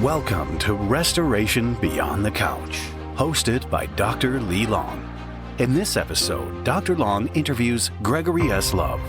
Welcome to Restoration Beyond the Couch, hosted by Dr. Lee Long. In this episode, Dr. Long interviews Gregory S. Love,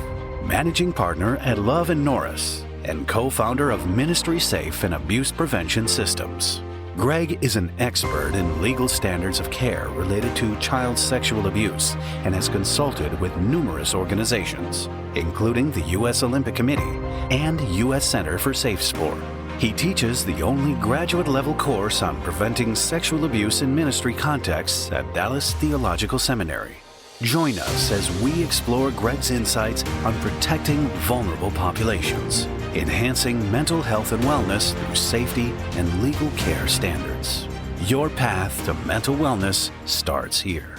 managing partner at Love & Norris and co-founder of MinistrySafe and Abuse Prevention Systems. Greg is an expert in legal standards of care related to child sexual abuse and has consulted with numerous organizations, including the U.S. Olympic Committee and U.S. Center for Safe Sport. He teaches the only graduate-level course on preventing sexual abuse in ministry contexts at Dallas Theological Seminary. Join us as we explore Greg's insights on protecting vulnerable populations, enhancing mental health and wellness through safety and legal care standards. Your path to mental wellness starts here.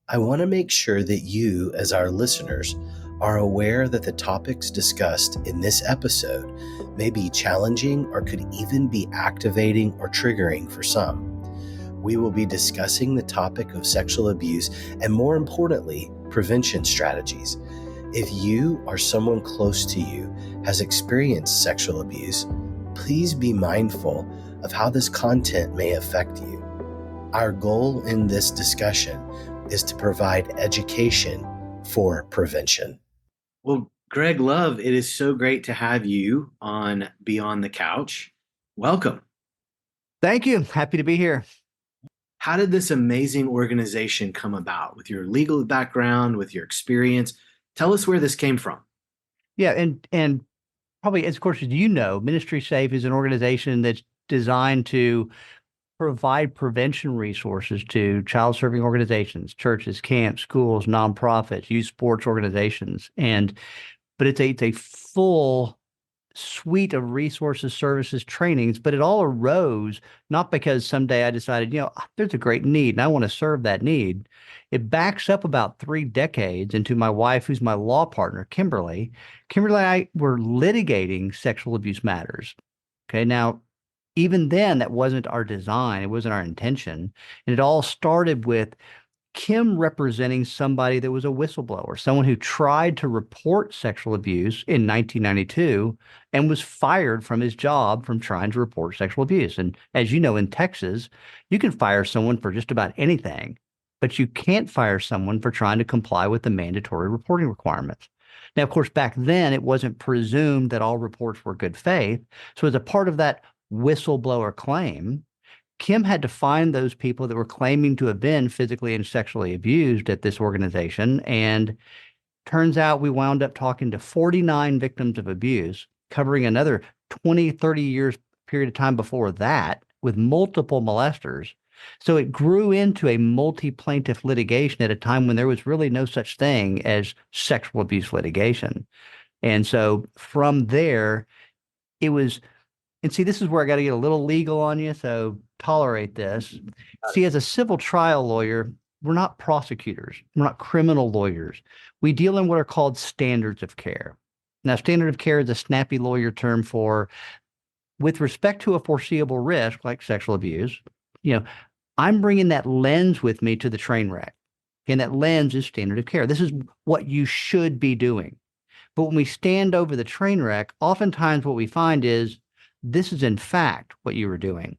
I want to make sure that you, as our listeners, are aware that the topics discussed in this episode may be challenging or could even be activating or triggering for some. We will be discussing the topic of sexual abuse and, more importantly, prevention strategies. If you or someone close to you has experienced sexual abuse, please be mindful of how this content may affect you. Our goal in this discussion is to provide education for prevention. Well, Greg Love, it is so great to have you on Beyond the Couch. Welcome. Thank you. Happy to be here. How did this amazing organization come about with your legal background, with your experience? Tell us where this came from. Yeah, and probably, of course, as you know, MinistrySafe is an organization that's designed to provide prevention resources to child-serving organizations, churches, camps, schools, nonprofits, youth sports organizations, but it's a full suite of resources, services, trainings. But it all arose not because someday I decided, there's a great need and I want to serve that need. It backs up about 3 decades into my wife, who's my law partner, Kimberly. Kimberly and I were litigating sexual abuse matters. Okay, now, even then, that wasn't our design. It wasn't our intention. And it all started with Kim representing somebody that was a whistleblower, someone who tried to report sexual abuse in 1992 and was fired from his job from trying to report sexual abuse. And as you know, in Texas, you can fire someone for just about anything, but you can't fire someone for trying to comply with the mandatory reporting requirements. Now, of course, back then, it wasn't presumed that all reports were good faith. So as a part of that whistleblower claim, Kim had to find those people that were claiming to have been physically and sexually abused at this organization. And turns out we wound up talking to 49 victims of abuse, covering another 20, 30 years period of time before that with multiple molesters. So it grew into a multi-plaintiff litigation at a time when there was really no such thing as sexual abuse litigation. And so from there, it was. And see, this is where I got to get a little legal on you, so tolerate this. See, as a civil trial lawyer, we're not prosecutors. We're not criminal lawyers. We deal in what are called standards of care. Now, standard of care is a snappy lawyer term for, with respect to a foreseeable risk like sexual abuse, I'm bringing that lens with me to the train wreck. And that lens is standard of care. This is what you should be doing. But when we stand over the train wreck, oftentimes what we find is, this is in fact what you were doing.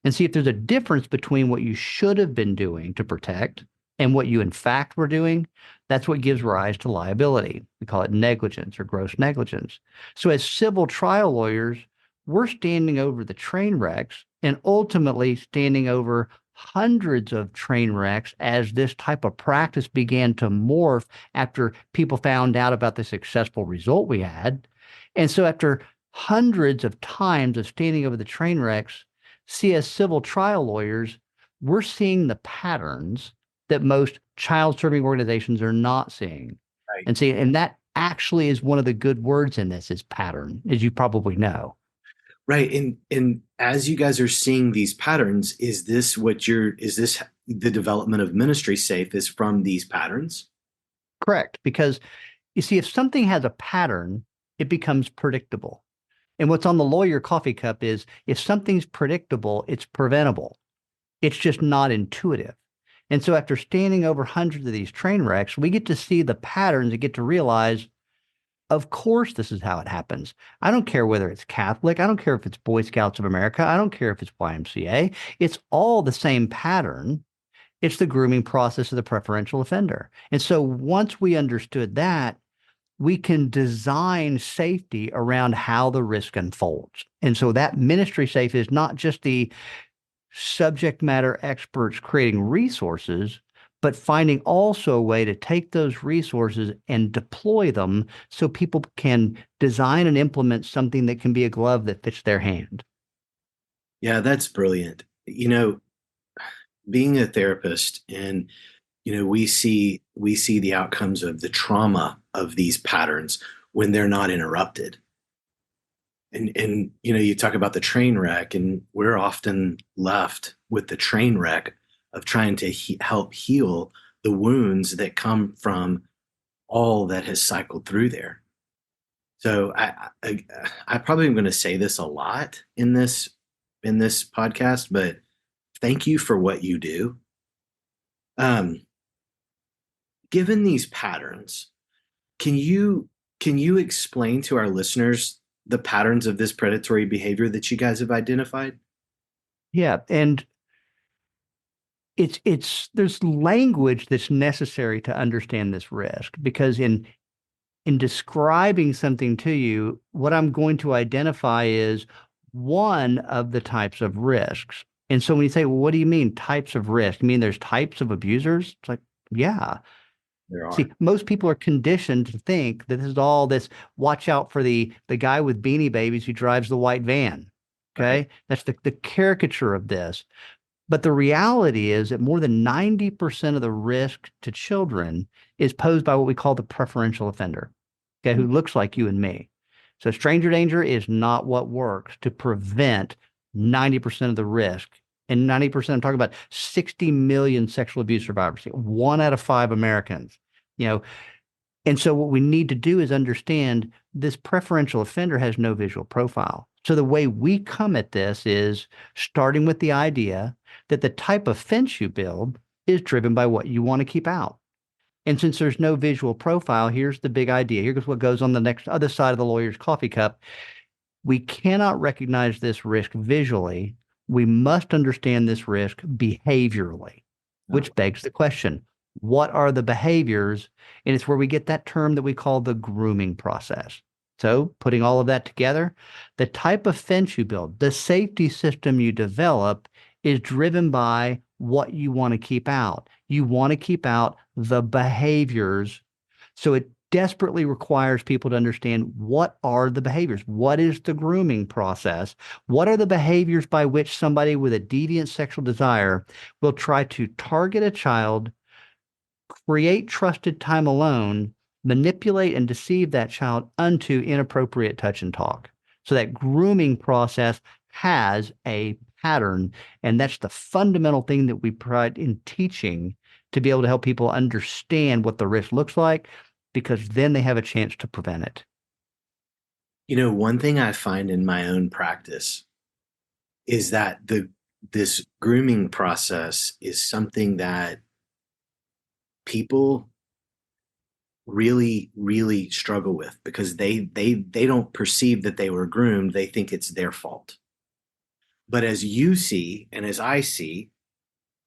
And see if there's a difference between what you should have been doing to protect and what you in fact were doing. That's what gives rise to liability. We call it negligence or gross negligence. So as civil trial lawyers, we're standing over the train wrecks and ultimately standing over hundreds of train wrecks as this type of practice began to morph after people found out about the successful result we had. And so after hundreds of times of standing over the train wrecks, see, as civil trial lawyers, we're seeing the patterns that most child-serving organizations are not seeing. Right. And that actually is one of the good words in this is pattern, as you probably know. Right. And as you guys are seeing these patterns, is this the development of MinistrySafe is from these patterns? Correct. Because you see, if something has a pattern, it becomes predictable. And what's on the lawyer coffee cup is if something's predictable, it's preventable. It's just not intuitive. And so after standing over hundreds of these train wrecks, we get to see the patterns and get to realize, Of course, this is how it happens. I don't care whether it's Catholic. I don't care if it's Boy Scouts of America. I don't care if it's YMCA. It's all the same pattern. It's the grooming process of the preferential offender. And so once we understood that, we can design safety around how the risk unfolds. And so that ministry safe is not just the subject matter experts creating resources, but finding also a way to take those resources and deploy them so people can design and implement something that can be a glove that fits their hand. Yeah, that's brilliant. Being a therapist, and we see the outcomes of the trauma of these patterns when they're not interrupted. And you talk about the train wreck, and we're often left with the train wreck of trying to help heal the wounds that come from all that has cycled through there. So I probably am going to say this a lot in this podcast, but thank you for what you do. Given these patterns, can you explain to our listeners the patterns of this predatory behavior that you guys have identified? Yeah, and there's language that's necessary to understand this risk, because in describing something to you, what I'm going to identify is one of the types of risks. And so when you say, well, what do you mean types of risk? You mean there's types of abusers? It's like, yeah. There are. See, most people are conditioned to think that this is all this, watch out for the guy with Beanie Babies who drives the white van. Okay. Right. That's the caricature of this. But the reality is that more than 90% of the risk to children is posed by what we call the preferential offender, okay, who looks like you and me. So stranger danger is not what works to prevent 90% of the risk. And 90%, I'm talking about 60 million sexual abuse survivors, 1 out of 5 Americans, And so what we need to do is understand this preferential offender has no visual profile. So the way we come at this is starting with the idea that the type of fence you build is driven by what you want to keep out. And since there's no visual profile, here's the big idea. Here's what goes on the other side of the lawyer's coffee cup. We cannot recognize this risk visually. We must understand this risk behaviorally, which begs the question, what are the behaviors? And it's where we get that term that we call the grooming process. So putting all of that together, the type of fence you build, the safety system you develop is driven by what you want to keep out. You want to keep out the behaviors. So it desperately requires people to understand, what are the behaviors? What is the grooming process? What are the behaviors by which somebody with a deviant sexual desire will try to target a child, create trusted time alone, manipulate and deceive that child unto inappropriate touch and talk? So that grooming process has a pattern, and that's the fundamental thing that we pride in teaching, to be able to help people understand what the risk looks like, because then they have a chance to prevent it. One thing I find in my own practice is that this grooming process is something that people really, really struggle with, because they don't perceive that they were groomed. They think it's their fault. But as you see, and as I see,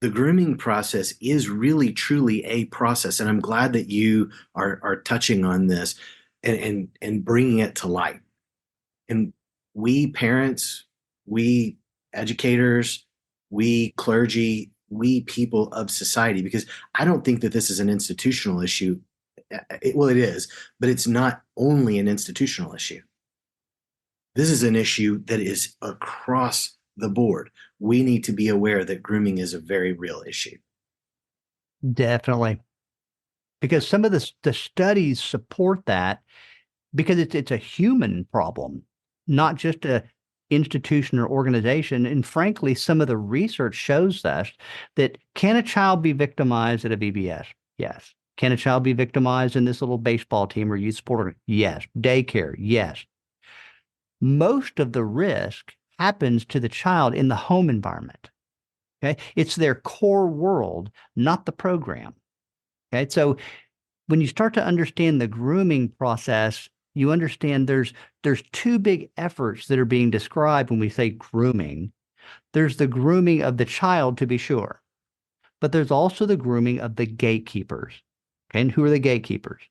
the grooming process is really, truly a process. And I'm glad that you are touching on this and bringing it to light. And we parents, we educators, we clergy, we people of society, because I don't think that this is an institutional issue. Well, it is, but it's not only an institutional issue. This is an issue that is across the board. We need to be aware that grooming is a very real issue. Definitely. Because some of the studies support that, because it's a human problem, not just a institution or organization. And frankly, some of the research shows us that, can a child be victimized at a VBS? Yes. Can a child be victimized in this little baseball team or youth sport? Yes. Daycare? Yes. Most of the risk happens to the child in the home environment. Okay. It's their core world, not the program. Okay. So when you start to understand the grooming process you understand there's two big efforts that are being described when we say grooming. There's the grooming of the child, to be sure, but there's also the grooming of the gatekeepers. Okay, and who are the gatekeepers?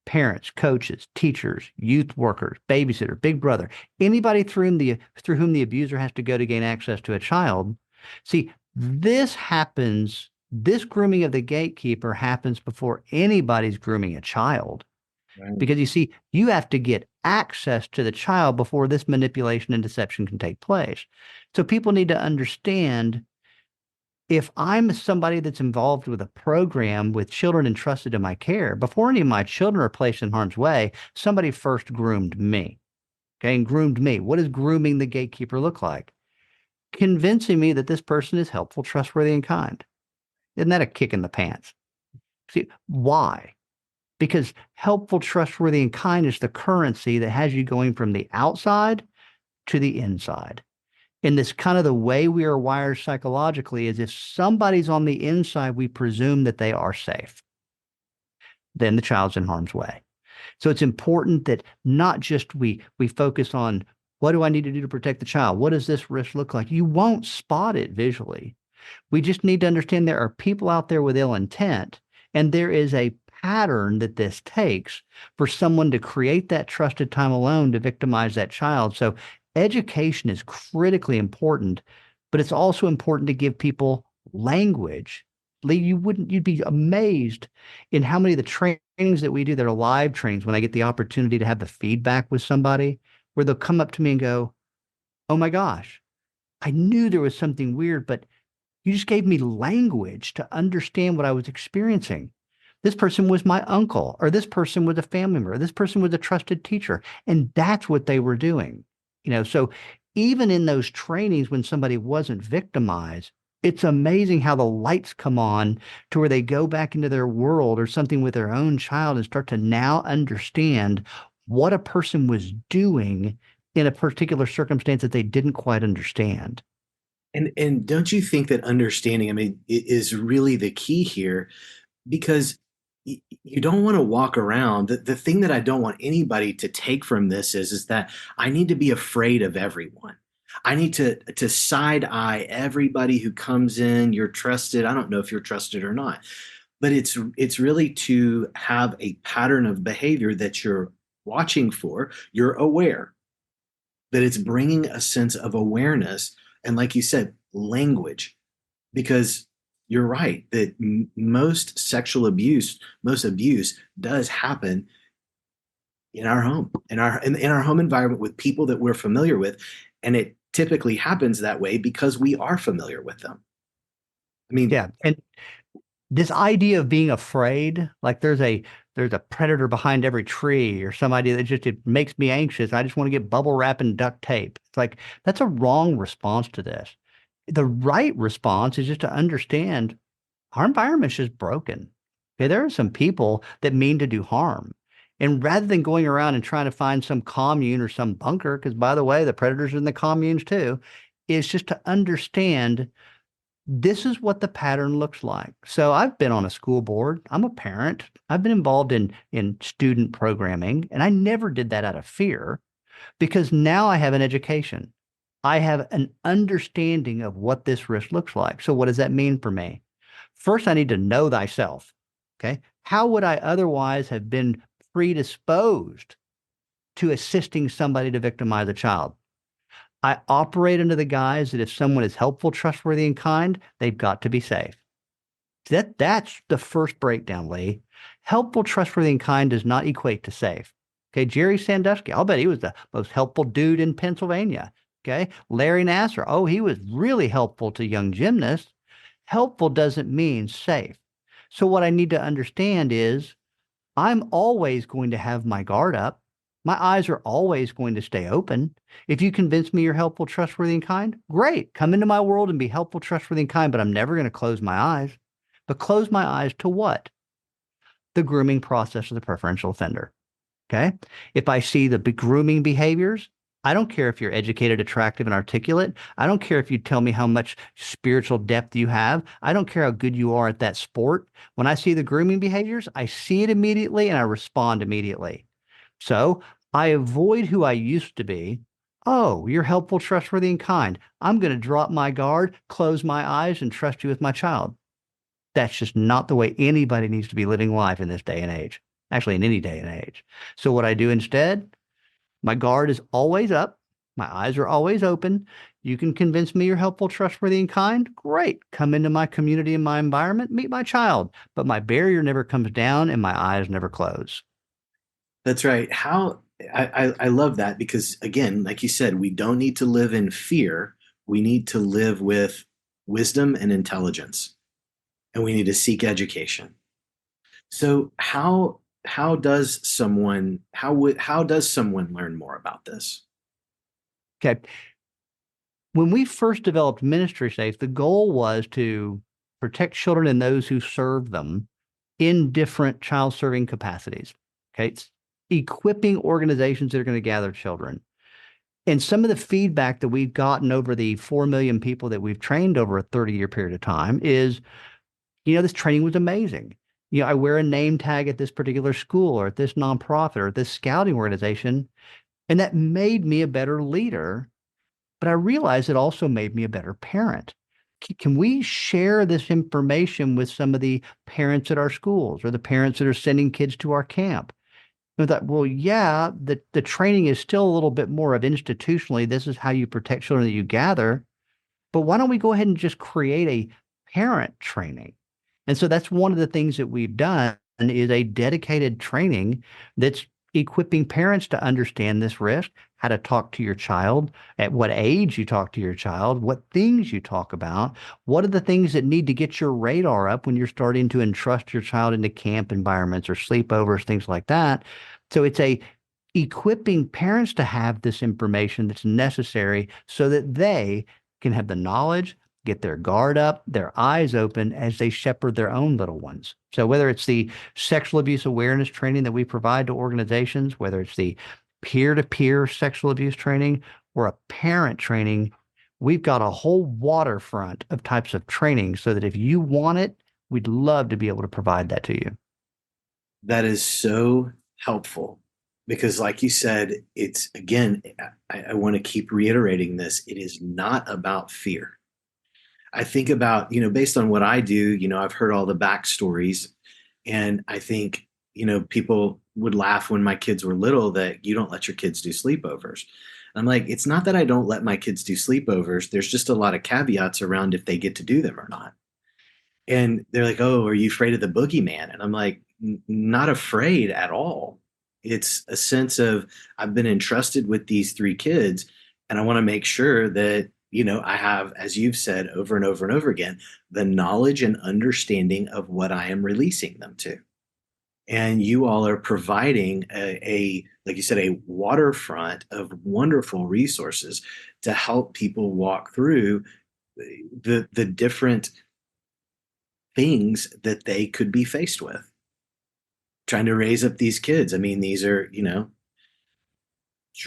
Parents, coaches, teachers, youth workers, babysitter, big brother, anybody through whom the abuser has to go to gain access to a child. See, this grooming of the gatekeeper happens before anybody's grooming a child. Right. Because you see, you have to get access to the child before this manipulation and deception can take place. So people need to understand, if I'm somebody that's involved with a program with children entrusted to my care, before any of my children are placed in harm's way, somebody first groomed me. Okay, and groomed me. What does grooming the gatekeeper look like? Convincing me that this person is helpful, trustworthy, and kind. Isn't that a kick in the pants? See, why? Because helpful, trustworthy, and kind is the currency that has you going from the outside to the inside. And this kind of the way we are wired psychologically is, if somebody's on the inside, we presume that they are safe. Then the child's in harm's way. So it's important that not just we focus on, what do I need to do to protect the child? What does this risk look like? You won't spot it visually. We just need to understand there are people out there with ill intent, and there is a pattern that this takes for someone to create that trusted time alone to victimize that child. So education is critically important, but it's also important to give people language. Lee, you'd be amazed in how many of the trainings that we do that are live trainings, when I get the opportunity to have the feedback with somebody, where they'll come up to me and go, "Oh my gosh, I knew there was something weird, but you just gave me language to understand what I was experiencing. This person was my uncle, or this person was a family member, or this person was a trusted teacher." And that's what they were doing. So even in those trainings, when somebody wasn't victimized, it's amazing how the lights come on to where they go back into their world or something with their own child and start to now understand what a person was doing in a particular circumstance that they didn't quite understand. And don't you think that understanding, I mean, is really the key here? Because you don't want to walk around. The thing that I don't want anybody to take from this is that I need to be afraid of everyone. I need to side eye everybody who comes in. You're trusted. I don't know if you're trusted or not, but it's really to have a pattern of behavior that you're watching for. You're aware that it's bringing a sense of awareness, and like you said, language, because you're right that most sexual abuse, most abuse does happen in our home, in our home environment, with people that we're familiar with, and it typically happens that way because we are familiar with them. I mean, Yeah. And this idea of being afraid, like there's a predator behind every tree, or some idea that just, it makes me anxious. I just want to get bubble wrap and duct tape. It's like, that's a wrong response to this. The right response is just to understand our environment's just broken. Okay, there are some people that mean to do harm. And rather than going around and trying to find some commune or some bunker, because by the way, the predators are in the communes too, is just to understand this is what the pattern looks like. So I've been on a school board. I'm a parent. I've been involved in student programming, and I never did that out of fear, because now I have an education. I have an understanding of what this risk looks like. So what does that mean for me? First, I need to know thyself. Okay. How would I otherwise have been predisposed to assisting somebody to victimize a child? I operate under the guise that if someone is helpful, trustworthy, and kind, they've got to be safe. That's the first breakdown, Lee. Helpful, trustworthy, and kind does not equate to safe. Okay, Jerry Sandusky, I'll bet he was the most helpful dude in Pennsylvania. Okay, Larry Nassar, oh, he was really helpful to young gymnasts. Helpful doesn't mean safe. So what I need to understand is, I'm always going to have my guard up. My eyes are always going to stay open. If you convince me you're helpful, trustworthy, and kind, great. Come into my world and be helpful, trustworthy, and kind, but I'm never going to close my eyes. But close my eyes to what? The grooming process of the preferential offender. Okay? If I see the grooming behaviors, I don't care if you're educated, attractive, and articulate. I don't care if you tell me how much spiritual depth you have. I don't care how good you are at that sport. When I see the grooming behaviors, I see it immediately and I respond immediately. So I avoid who I used to be. Oh, you're helpful, trustworthy, and kind. I'm going to drop my guard, close my eyes, and trust you with my child. That's just not the way anybody needs to be living life in this day and age, actually, in any day and age. So, what I do instead, my guard is always up. My eyes are always open. You can convince me you're helpful, trustworthy, and kind. Great. Come into my community and my environment, meet my child. But my barrier never comes down and my eyes never close. That's right. I love that because, again, like you said, we don't need to live in fear. We need to live with wisdom and intelligence, and we need to seek education. So how does someone learn more about this? Okay. When we first developed MinistrySafe, the goal was to protect children and those who serve them in different child serving capacities. Okay. It's equipping organizations that are going to gather children. And some of the feedback that we've gotten over the 4 million people that we've trained over a 30-year period of time is, this training was amazing. I wear a name tag at this particular school or at this nonprofit or at this scouting organization, and that made me a better leader. But I realized it also made me a better parent. Can we share this information with some of the parents at our schools or the parents that are sending kids to our camp? And I thought, well, yeah, the training is still a little bit more of institutionally, this is how you protect children that you gather. But why don't we go ahead and just create a parent training? And so that's one of the things that we've done is a dedicated training that's equipping parents to understand this risk, how to talk to your child, at what age you talk to your child, what things you talk about, what are the things that need to get your radar up when you're starting to entrust your child into camp environments or sleepovers, things like that. So it's a equipping parents to have this information that's necessary so that they can have the knowledge, get their guard up, their eyes open as they shepherd their own little ones. So whether it's the sexual abuse awareness training that we provide to organizations, whether it's the peer-to-peer sexual abuse training or a parent training, we've got a whole waterfront of types of training so that if you want it, we'd love to be able to provide that to you. That is so helpful because, like you said, it's again, I want to keep reiterating this. It is not about fear. I think about, based on what I do, I've heard all the backstories, and I think, people would laugh when my kids were little that you don't let your kids do sleepovers. And I'm like, it's not that I don't let my kids do sleepovers. There's just a lot of caveats around if they get to do them or not. And they're like, oh, are you afraid of the boogeyman? And I'm like, not afraid at all. It's a sense of I've been entrusted with these three kids, and I want to make sure that I have, as you've said over and over and over again, the knowledge and understanding of what I am releasing them to. And you all are providing like you said, a waterfront of wonderful resources to help people walk through the different things that they could be faced with. Trying to raise up these kids. I mean, these are,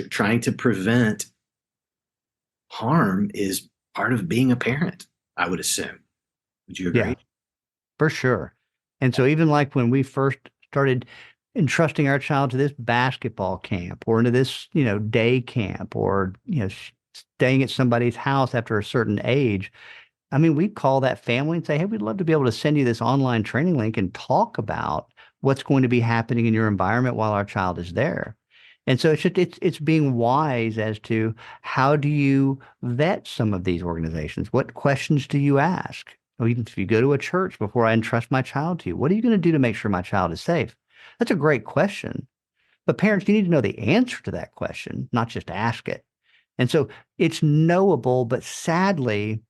trying to prevent harm is part of being a parent, I would assume. Would you agree? Yeah, for sure. And so even like when we first started entrusting our child to this basketball camp or into this, day camp or, staying at somebody's house after a certain age, I mean, we'd call that family and say, hey, we'd love to be able to send you this online training link and talk about what's going to be happening in your environment while our child is there. And so it's being wise as to how do you vet some of these organizations? What questions do you ask? Or even if you go to a church before I entrust my child to you, what are you going to do to make sure my child is safe? That's a great question. But parents, you need to know the answer to that question, not just ask it. And so it's knowable, but sadly,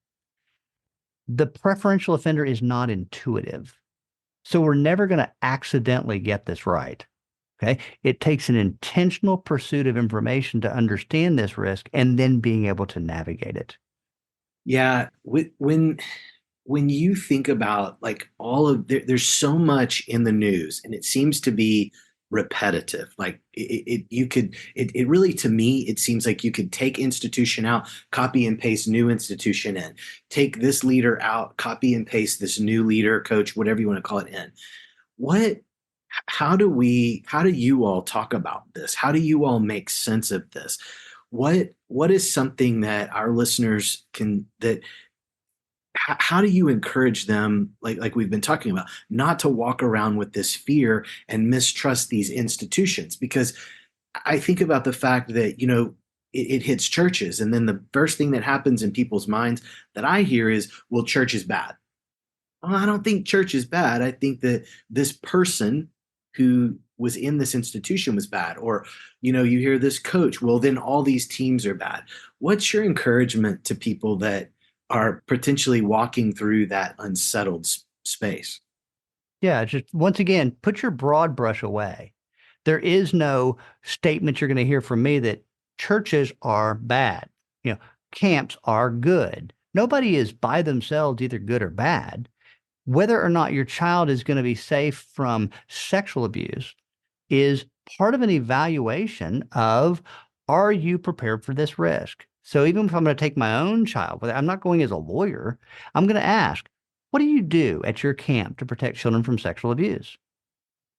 the preferential offender is not intuitive. So we're never going to accidentally get this right. Okay. It takes an intentional pursuit of information to understand this risk and then being able to navigate it. Yeah. When you think about like there's so much in the news and it seems to be repetitive. Like it really, to me, it seems like you could take institution out, copy and paste new institution in, take this leader out, copy and paste this new leader, coach, whatever you want to call it in. What how do you all talk about this? How do you all make sense of this? What is something that our listeners can that how do you encourage them, like we've been talking about, not to walk around with this fear and mistrust these institutions? Because I think about the fact that, it hits churches, and then the first thing that happens in people's minds that I hear is, well, church is bad. Well, I don't think church is bad. I think that this person who was in this institution was bad. Or, you hear this coach, well, then all these teams are bad. What's your encouragement to people that are potentially walking through that unsettled space? Yeah, just once again, put your broad brush away. There is no statement you're going to hear from me that churches are bad. You know, camps are good. Nobody is by themselves either good or bad. Whether or not your child is going to be safe from sexual abuse is part of an evaluation of, are you prepared for this risk? So even if I'm going to take my own child, I'm not going as a lawyer, I'm going to ask, what do you do at your camp to protect children from sexual abuse?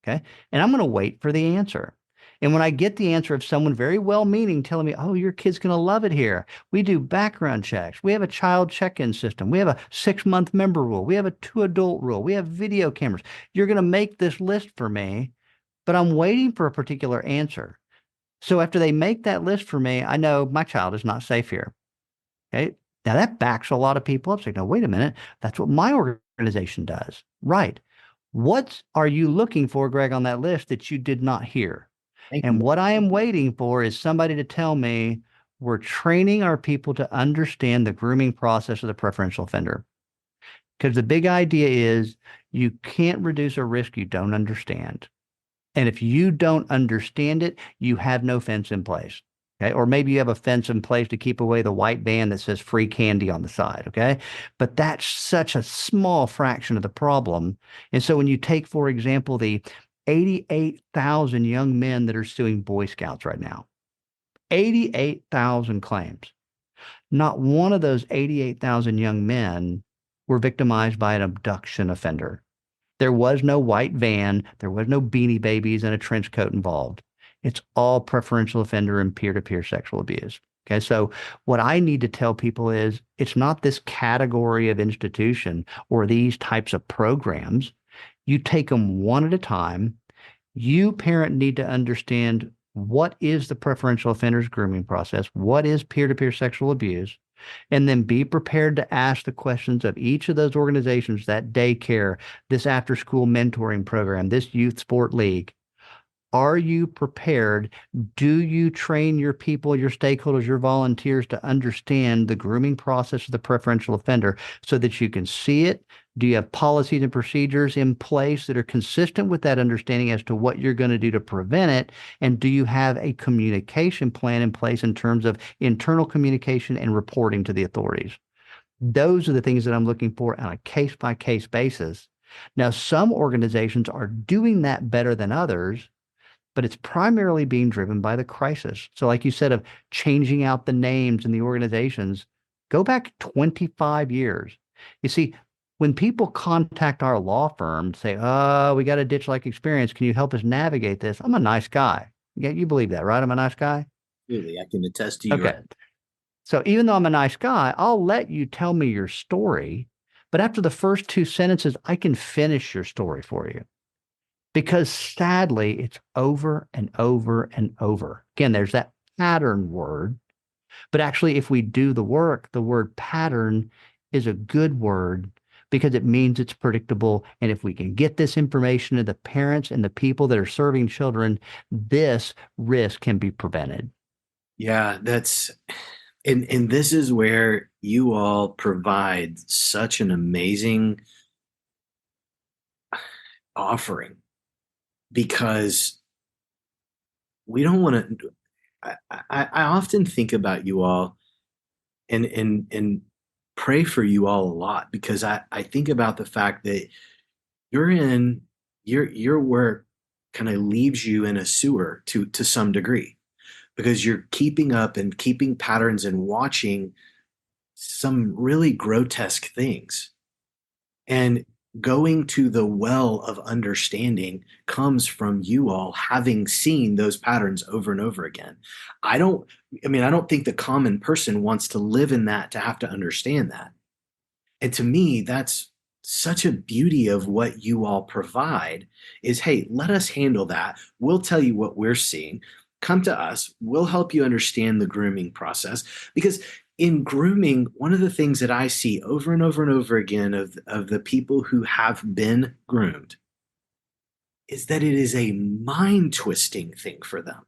Okay. And I'm going to wait for the answer. And when I get the answer of someone very well meaning telling me, oh, your kid's going to love it here. We do background checks. We have a child check-in system. We have a 6-month member rule. We have a 2-adult rule. We have video cameras. You're going to make this list for me, but I'm waiting for a particular answer. So after they make that list for me, I know my child is not safe here. Okay. Now that backs a lot of people up. Say, no, wait a minute. That's what my organization does. Right. What are you looking for, Greg, on that list that you did not hear? Thank And you. what I am waiting for is somebody to tell me we're training our people to understand the grooming process of the preferential offender. Because the big idea is you can't reduce a risk you don't understand. And if you don't understand it, you have no fence in place. Okay. Or maybe you have a fence in place to keep away the white band that says free candy on the side. Okay. But that's such a small fraction of the problem. And so when you take, for example, the 88,000 young men that are suing Boy Scouts right now, 88,000 claims. Not one of those 88,000 young men were victimized by an abduction offender. There was no white van. There was no Beanie Babies and a trench coat involved. It's all preferential offender and peer-to-peer sexual abuse. Okay, so what I need to tell people is it's not this category of institution or these types of programs. You take them one at a time. You, parent, need to understand what is the preferential offender's grooming process, what is peer-to-peer sexual abuse, and then be prepared to ask the questions of each of those organizations, that daycare, this after-school mentoring program, this youth sport league. Are you prepared? Do you train your people, your stakeholders, your volunteers to understand the grooming process of the preferential offender so that you can see it? Do you have policies and procedures in place that are consistent with that understanding as to what you're going to do to prevent it? And do you have a communication plan in place in terms of internal communication and reporting to the authorities? Those are the things that I'm looking for on a case-by-case basis. Now, some organizations are doing that better than others, but it's primarily being driven by the crisis. So like you said, of changing out the names and the organizations, go back 25 years. You see, when people contact our law firm, say, oh, we got a ditch-like experience. Can you help us navigate this? I'm a nice guy. Yeah, you believe that, right? I'm a nice guy? Really, I can attest to you. Okay. So even though I'm a nice guy, I'll let you tell me your story. But after the first 2 sentences, I can finish your story for you. Because sadly, it's over and over and over. Again, there's that pattern word. But actually, if we do the work, the word pattern is a good word because it means it's predictable. And if we can get this information to the parents and the people that are serving children, this risk can be prevented. Yeah, and this is where you all provide such an amazing offering, because we don't want to. I often think about you all and pray for you all a lot, because I think about the fact that your work kind of leaves you in a sewer to some degree, because you're keeping up and keeping patterns and watching some really grotesque things. And going to the well of understanding comes from you all having seen those patterns over and over again. I don't think the common person wants to live in that, to have to understand that. And to me, that's such a beauty of what you all provide is, hey, let us handle that. We'll tell you what we're seeing. Come to us. We'll help you understand the grooming process. Because in grooming, one of the things that I see over and over and over again of the people who have been groomed is that it is a mind twisting thing for them.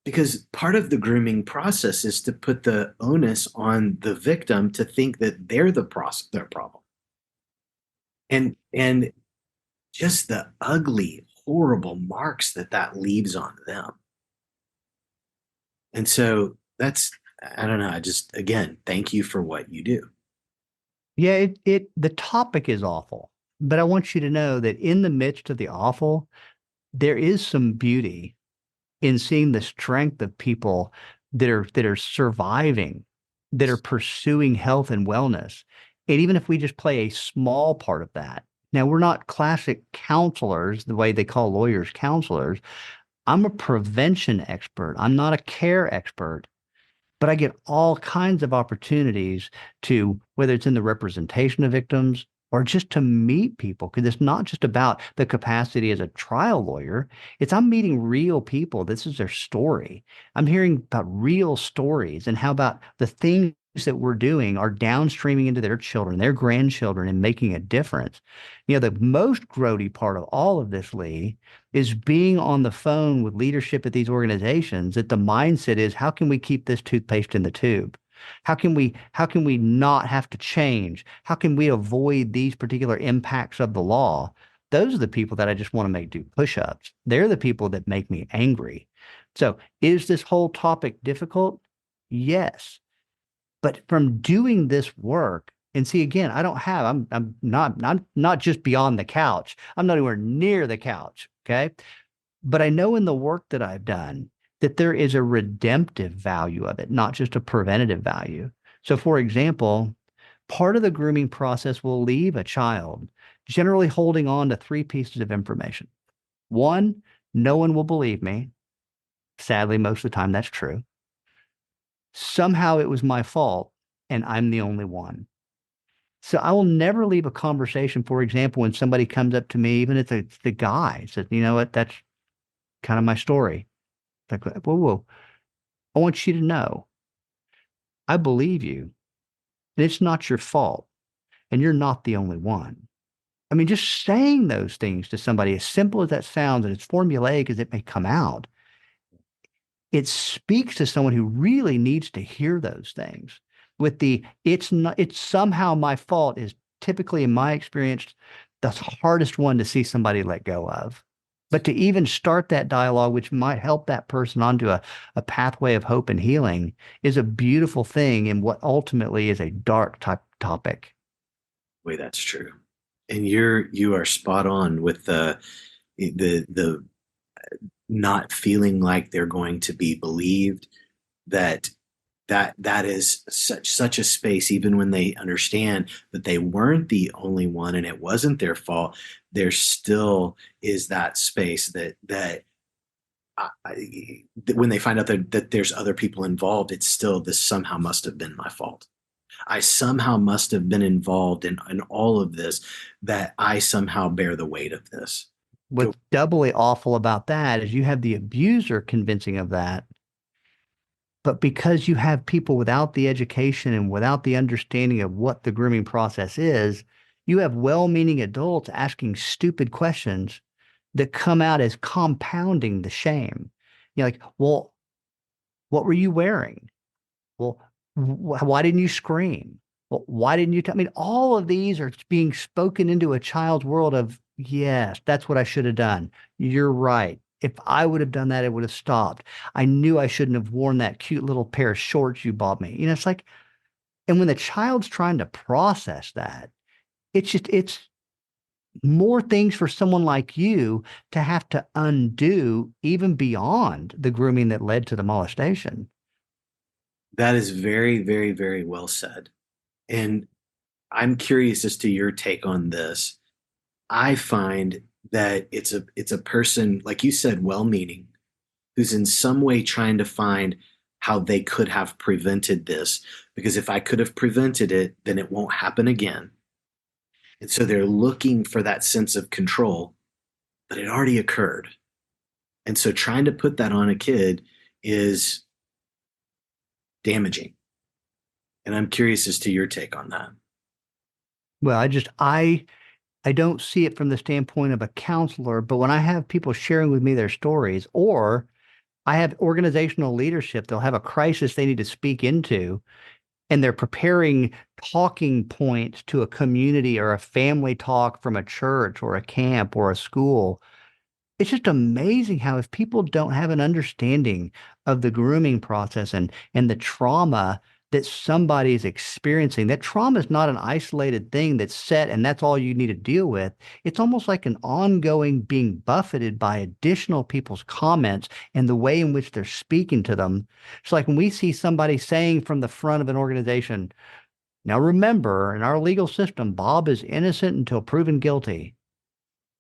Because part of the grooming process is to put the onus on the victim to think that they're their problem. And just the ugly, horrible marks that leaves on them. And so I don't know. I just, again, thank you for what you do. Yeah, the topic is awful, but I want you to know that in the midst of the awful, there is some beauty in seeing the strength of people that are surviving, that are pursuing health and wellness. And even if we just play a small part of that, now we're not classic counselors, the way they call lawyers counselors. I'm a prevention expert. I'm not a care expert. But I get all kinds of opportunities to, whether it's in the representation of victims or just to meet people, because it's not just about the capacity as a trial lawyer. It's I'm meeting real people. This is their story. I'm hearing about real stories and how about the things that we're doing are downstreaming into their children, their grandchildren, and making a difference. The most grody part of all of this, Lee, is being on the phone with leadership at these organizations that the mindset is, how can we keep this toothpaste in the tube? How can we not have to change? How can we avoid these particular impacts of the law? Those are the people that I just want to make do push-ups. They're the people that make me angry. So is this whole topic difficult? Yes. But from doing this work, and see, again, I'm not just beyond the couch. I'm not anywhere near the couch. Okay. But I know in the work that I've done that there is a redemptive value of it, not just a preventative value. So, for example, part of the grooming process will leave a child generally holding on to three pieces of information. One, no one will believe me. Sadly, most of the time that's true. Somehow it was my fault and I'm the only one. So I will never leave a conversation, for example, when somebody comes up to me, even if it's the guy, says, you know what, that's kind of my story. Like, whoa, I want you to know, I believe you. And it's not your fault. And you're not the only one. I mean, just saying those things to somebody, as simple as that sounds, and as formulaic as it may come out, it speaks to someone who really needs to hear those things. With it's somehow my fault is typically, in my experience, the hardest one to see somebody let go of. But to even start that dialogue, which might help that person onto a pathway of hope and healing, is a beautiful thing in what ultimately is a dark type topic. Wait, that's true. And you are spot on with the not feeling like they're going to be believed, that is such a space. Even when they understand that they weren't the only one and it wasn't their fault, there still is that space that when they find out that there's other people involved, it's still, this somehow must have been my fault. I somehow must have been involved in all of this, that I somehow bear the weight of this. What's doubly awful about that is you have the abuser convincing of that. But because you have people without the education and without the understanding of what the grooming process is, you have well-meaning adults asking stupid questions that come out as compounding the shame. You're like, well, what were you wearing? Well, why didn't you scream? Well, why didn't you tell me? All of these are being spoken into a child's world of, yes, that's what I should have done. You're right. If I would have done that, it would have stopped. I knew I shouldn't have worn that cute little pair of shorts you bought me. It's like, and when the child's trying to process that, it's more things for someone like you to have to undo, even beyond the grooming that led to the molestation. That is very, very, very well said. And I'm curious as to your take on this. I find that it's a person, like you said, well-meaning, who's in some way trying to find how they could have prevented this. Because if I could have prevented it, then it won't happen again. And so they're looking for that sense of control, but it already occurred. And so trying to put that on a kid is damaging. And I'm curious as to your take on that. Well, I don't see it from the standpoint of a counselor, but when I have people sharing with me their stories, or I have organizational leadership, they'll have a crisis they need to speak into, and they're preparing talking points to a community or a family talk from a church or a camp or a school. It's just amazing how if people don't have an understanding of the grooming process and the trauma that somebody is experiencing, that trauma is not an isolated thing that's set and that's all you need to deal with. It's almost like an ongoing being buffeted by additional people's comments and the way in which they're speaking to them. It's like when we see somebody saying from the front of an organization, now remember, in our legal system, Bob is innocent until proven guilty.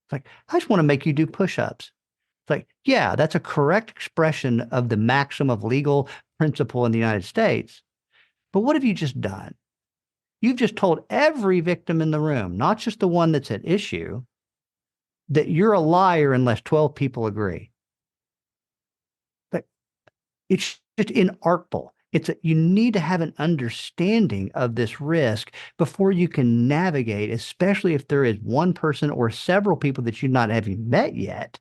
It's like, I just want to make you do push-ups. It's like, yeah, that's a correct expression of the maxim of legal principle in the United States. But what have you just done? You've just told every victim in the room, not just the one that's at issue, that you're a liar unless 12 people agree. But it's just inartful. You need to have an understanding of this risk before you can navigate, especially if there is one person or several people that you've not having met yet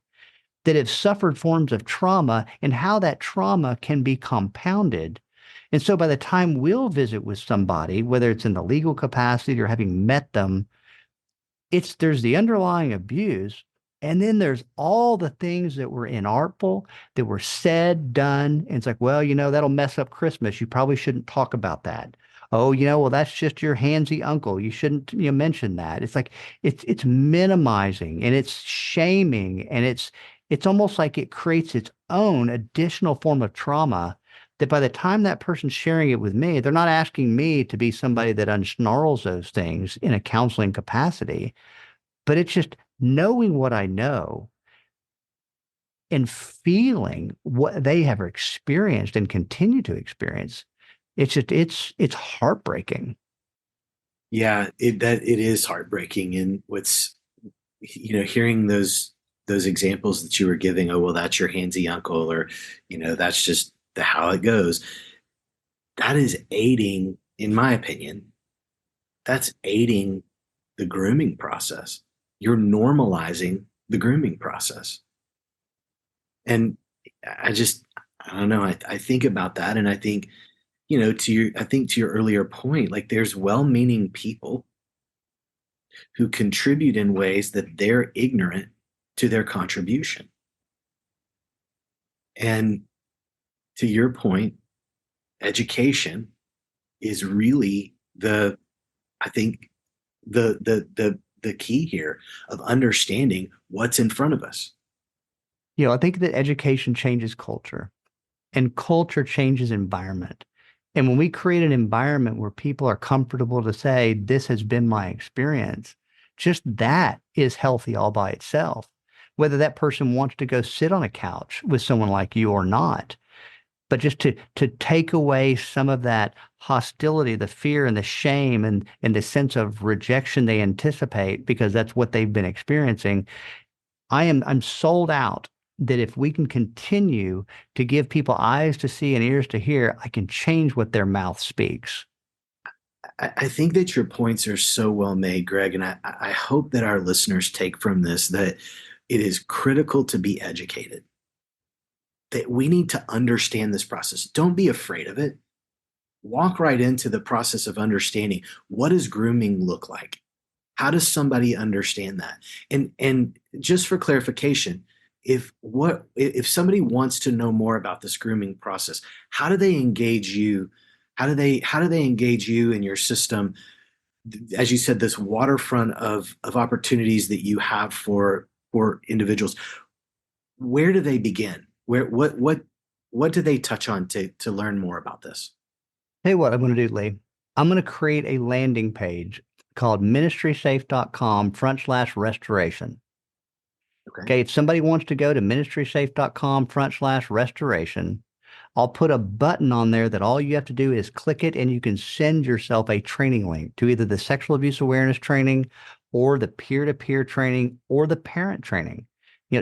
that have suffered forms of trauma and how that trauma can be compounded. And so by the time we'll visit with somebody, whether it's in the legal capacity or having met them, there's the underlying abuse. And then there's all the things that were inartful, that were said, done. And it's like, well, that'll mess up Christmas. You probably shouldn't talk about that. Oh, well, that's just your handsy uncle. You shouldn't, mention that. It's like it's minimizing and it's shaming and it's almost like it creates its own additional form of trauma that by the time that person's sharing it with me, they're not asking me to be somebody that unsnarls those things in a counseling capacity, but it's just knowing what I know and feeling what they have experienced and continue to experience. It's heartbreaking. Yeah, it is heartbreaking. And what's, hearing those examples that you were giving, oh, well, that's your handsy uncle, or, that's just how it goes. That is aiding, in my opinion, that's aiding the grooming process. You're normalizing the grooming process. And I don't know. I think about that and I think, to your earlier point, like there's well-meaning people who contribute in ways that they're ignorant to their contribution. And to your point, education is really I think the key here of understanding what's in front of us. I think that education changes culture and culture changes environment. And when we create an environment where people are comfortable to say, this has been my experience, just that is healthy all by itself. Whether that person wants to go sit on a couch with someone like you or not, but just to take away some of that hostility, the fear and the shame and the sense of rejection they anticipate because that's what they've been experiencing. I'm sold out that if we can continue to give people eyes to see and ears to hear, I can change what their mouth speaks. I think that your points are so well made, Greg, and I hope that our listeners take from this that it is critical to be educated, that we need to understand this process. Don't be afraid of it. Walk right into the process of understanding, what does grooming look like? How does somebody understand that? And just for clarification, if somebody wants to know more about this grooming process, how do they engage you? How do they engage you in your system? As you said, this waterfront of opportunities that you have for individuals. Where do they begin? What do they touch on to learn more about this? Hey, what I'm going to do, Lee, I'm going to create a landing page called MinistrySafe.com/restoration. Okay. If somebody wants to go to MinistrySafe.com/restoration, I'll put a button on there that all you have to do is click it, and you can send yourself a training link to either the sexual abuse awareness training or the peer-to-peer training or the parent training.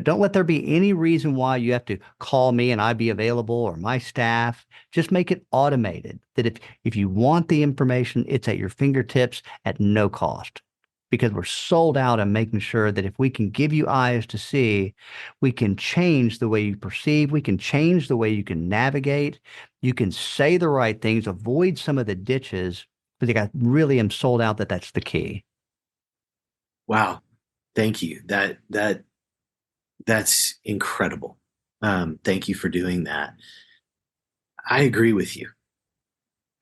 Don't let there be any reason why you have to call me and I be available or my staff. Just make it automated that if you want the information, it's at your fingertips at no cost, because we're sold out on making sure that if we can give you eyes to see, we can change the way you perceive, we can change the way you can navigate, you can say the right things, avoid some of the ditches. I think I really am sold out that that's the key. Wow. Thank you. That's incredible. Thank you for doing that. I agree with you.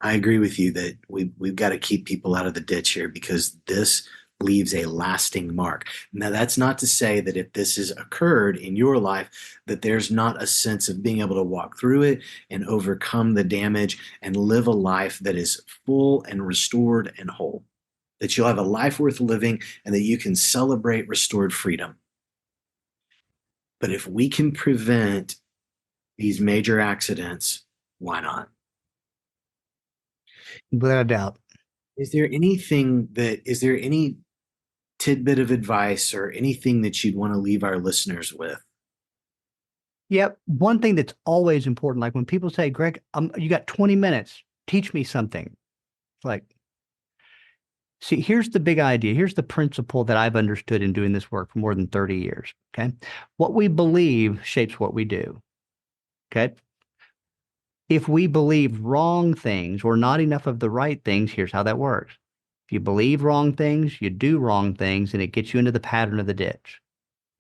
I agree with you that we've got to keep people out of the ditch here, because this leaves a lasting mark. Now, that's not to say that if this has occurred in your life, that there's not a sense of being able to walk through it and overcome the damage and live a life that is full and restored and whole, that you'll have a life worth living and that you can celebrate restored freedom. But if we can prevent these major accidents, why not? Without a doubt. Is there any tidbit of advice or anything that you'd want to leave our listeners with? Yep. One thing that's always important, like when people say, Greg, you got 20 minutes, teach me something. It's like, see, here's the big idea. Here's the principle that I've understood in doing this work for more than 30 years. Okay. What we believe shapes what we do. Okay. If we believe wrong things or not enough of the right things, here's how that works. If you believe wrong things, you do wrong things, and it gets you into the pattern of the ditch.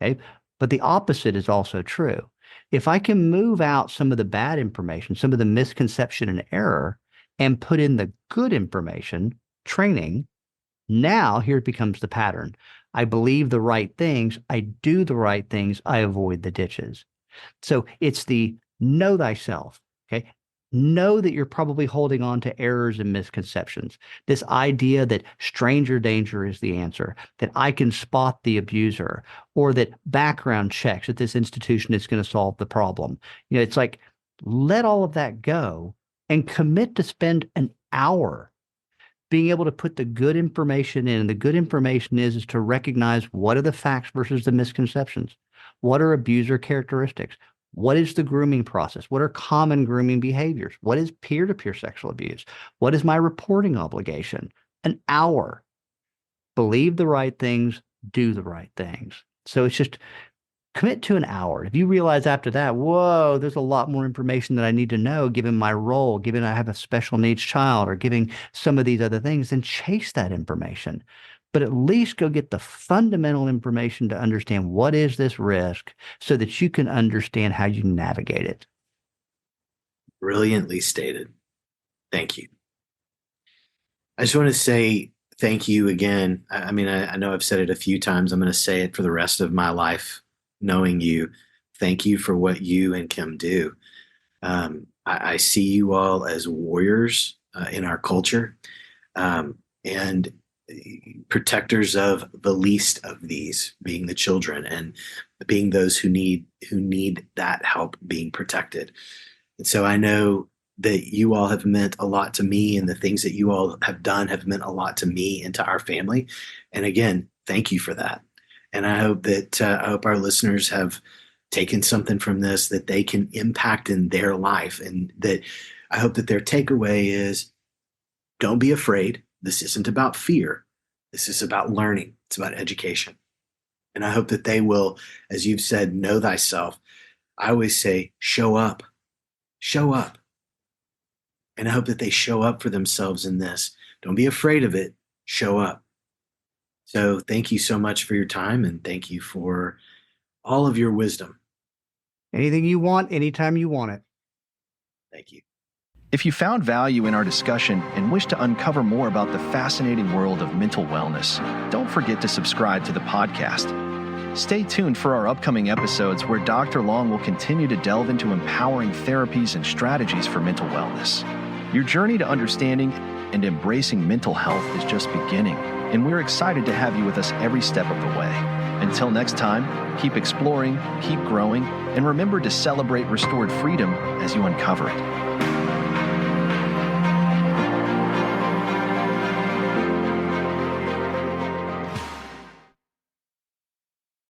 Okay. But the opposite is also true. If I can move out some of the bad information, some of the misconception and error, and put in the good information, training, now here it becomes the pattern. I believe the right things. I do the right things. I avoid the ditches. So it's the know thyself. Okay. Know that you're probably holding on to errors and misconceptions. This idea that stranger danger is the answer, that I can spot the abuser, or that background checks at this institution is going to solve the problem. It's like, let all of that go and commit to spend an hour being able to put the good information in. And the good information is to recognize what are the facts versus the misconceptions. What are abuser characteristics? What is the grooming process? What are common grooming behaviors? What is peer-to-peer sexual abuse? What is my reporting obligation? An hour. Believe the right things, do the right things. So it's just commit to an hour. If you realize after that, whoa, there's a lot more information that I need to know, given my role, given I have a special needs child, or giving some of these other things, then chase that information. But at least go get the fundamental information to understand what is this risk so that you can understand how you navigate it. Brilliantly stated. Thank you. I just want to say thank you again. I mean, I know I've said it a few times. I'm going to say it for the rest of my life. Knowing you, thank you for what you and Kim do. I see you all as warriors in our culture, and protectors of the least of these, being the children, and being those who need that help being protected. And so I know that you all have meant a lot to me, and the things that you all have done have meant a lot to me and to our family. And again, thank you for that. And I hope that I hope our listeners have taken something from this that they can impact in their life, and that I hope that their takeaway is, don't be afraid. This isn't about fear. This is about learning. It's about education. And I hope that they will, as you've said, know thyself. I always say, show up. Show up. And I hope that they show up for themselves in this. Don't be afraid of it. Show up. So thank you so much for your time, and thank you for all of your wisdom. Anything you want, anytime you want it. Thank you. If you found value in our discussion and wish to uncover more about the fascinating world of mental wellness, don't forget to subscribe to the podcast. Stay tuned for our upcoming episodes where Dr. Long will continue to delve into empowering therapies and strategies for mental wellness. Your journey to understanding and embracing mental health is just beginning. and we're excited to have you with us every step of the way. Until next time, keep exploring, keep growing, and remember to celebrate restored freedom as you uncover it.